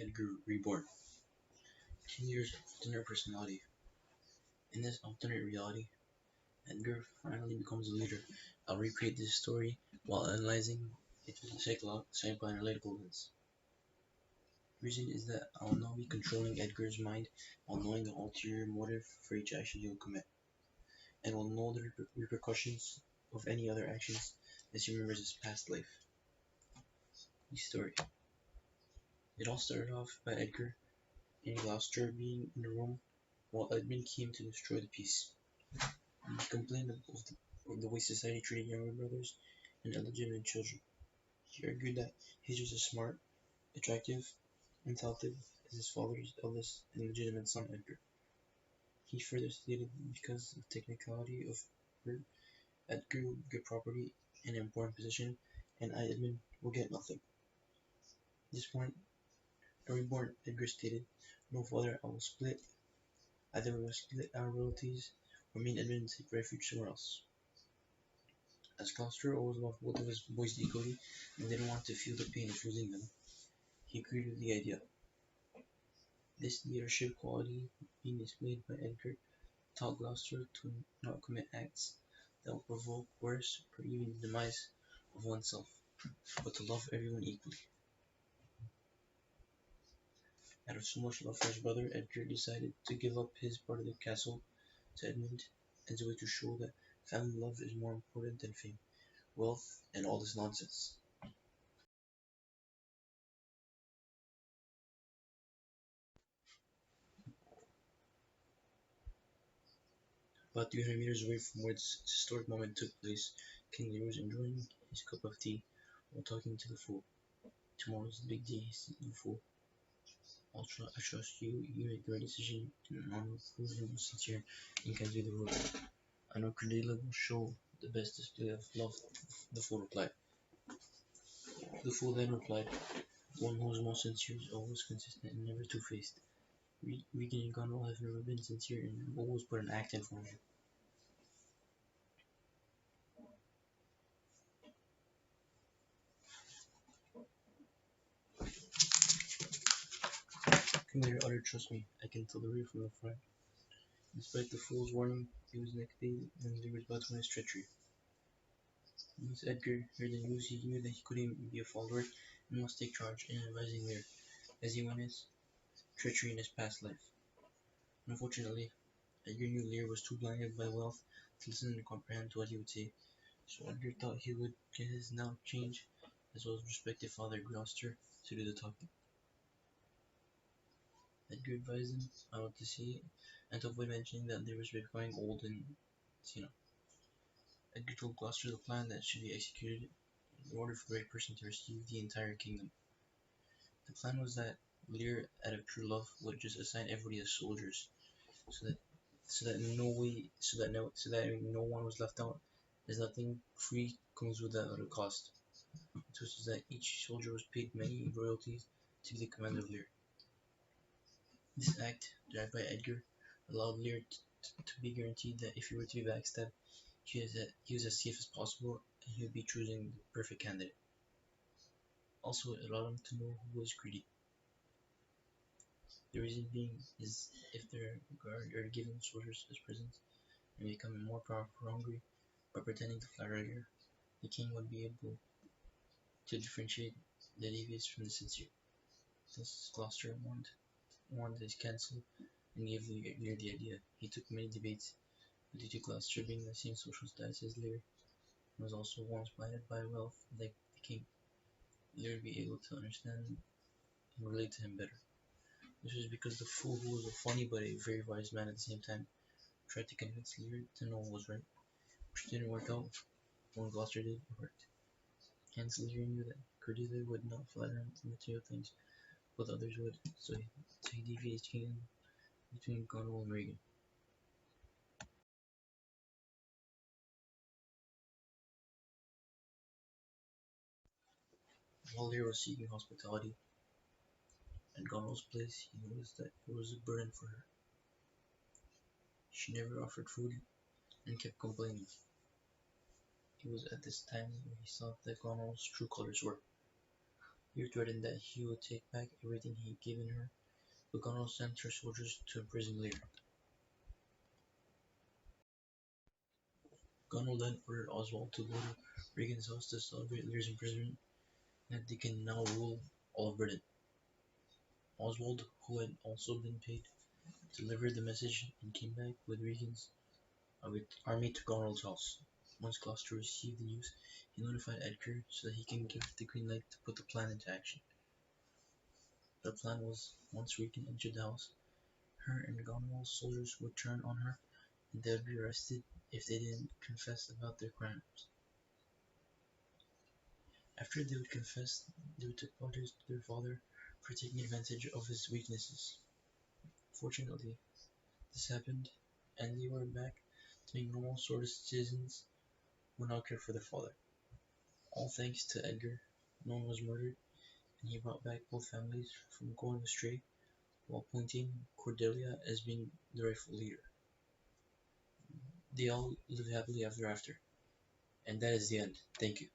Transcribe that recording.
Edgar Reborn. 10 years of alternate personality. In this alternate reality, Edgar finally becomes a leader. I'll recreate this story while analyzing it with psychoanalytical lens. The reason is that I'll now be controlling Edgar's mind while knowing the ulterior motive for each action he will commit, and will know the repercussions of any other actions as he remembers his past life. His story. It all started off by Edgar and Gloucester being in a room while Edmund came to destroy the peace. He complained of the way society treated younger brothers and illegitimate children. He argued that his was as smart, attractive, and talented as his father's eldest and legitimate son Edgar. He further stated because of technicality of birth, Edgar would get property and an important position, and I, Edmund, will get nothing. At this point, a reborn Edgar stated, "No, father, I will split. Either we will split our royalties, or me and Edmund take refuge somewhere else." As Gloucester always loved both of his boys equally and didn't want to feel the pain of losing them, he agreed with the idea. This leadership quality, being displayed by Edgar, taught Gloucester to not commit acts that will provoke worse or even the demise of oneself, but to love everyone equally. Out of so much love for his brother, Edgar decided to give up his part of the castle to Edmund as a way to show that family love is more important than fame, wealth, and all this nonsense. About 300 meters away from where this historic moment took place, King Lear was enjoying his cup of tea while talking to the fool. "Tomorrow's the big day," said the fool. I trust you. You make the right decision, and I will prove you sincere and can do the road. I know Cordelia will show the best display of love, the fool replied. The fool then replied, "One who is most sincere is always consistent and never two-faced. Regan and Gunwale have never been sincere and have always put an act in front of you." King Lear uttered, "Trust me, I can tell the rear from the front." Despite the fool's warning, it was next day and Lear was about to win his treachery. Once Edgar heard the news, he knew that he couldn't be a follower and must take charge in advising Lear as he witnessed treachery in his past life. Unfortunately, Edgar knew Lear was too blinded by wealth to listen and comprehend what he would say, so Edgar thought he would get his now changed, as well as respected father Gloucester, to do the talking. Edgar advised him on what to say and to avoid mentioning that Lear was becoming old and senile. Edgar told Gloucester the plan that should be executed in order for the right person to receive the entire kingdom. The plan was that Lear, out of true love, would just assign everybody as soldiers, so that no one was left out, as nothing free comes without a cost. The twist was that each soldier was paid many royalties to be the commander of Lear. This act, derived by Edgar, allowed Lear to be guaranteed that if he were to be backstabbed, he was as safe as possible and he would be choosing the perfect candidate. Also, it allowed him to know who was greedy. The reason being is if are given soldiers as presents and becoming more powerful or hungry by pretending to flatter Lear, the king would be able to differentiate the devious from the sincere. Thus, Gloucester warned his council and gave Lear the idea. He took many debates, but due to Gloucester being the same social status as Lear, and was also once blinded by wealth like the king, Lear would be able to understand and relate to him better. This was because the fool, who was a funny but a very wise man at the same time, tried to convince Lear to know what was right, which didn't work out. When Gloucester did, it worked. Hence, Lear knew that Cordelia would not flatter him for material things, but others would, so he deviated kingdom between Cornwall and Regan. While Lear was seeking hospitality at Goneril's place, he noticed that it was a burden for her. She never offered food and kept complaining. It was at this time where he saw that Goneril's true colors were. Lear threatened that he would take back everything he'd given her, but Gunnell sent her soldiers to imprison Lear. Gunnell then ordered Oswald to go to Regan's house to celebrate Lear's imprisonment and that they can now rule all of Britain. Oswald, who had also been paid, delivered the message and came back with Regan's army to Gunnell's house. Once Gloucester received the news, he notified Edgar so that he can give the green light to put the plan into action. The plan was, once Regan entered the house, her and Gunnell's soldiers would turn on her and they would be arrested if they didn't confess about their crimes. After they would confess, they would apologize to their father for taking advantage of his weaknesses. Fortunately, this happened, and they were back to being normal sort of citizens who now cared for their father. All thanks to Edgar, no one was murdered, and he brought back both families from going astray while appointing Cordelia as being the rightful leader. They all live happily ever after. And that is the end. Thank you.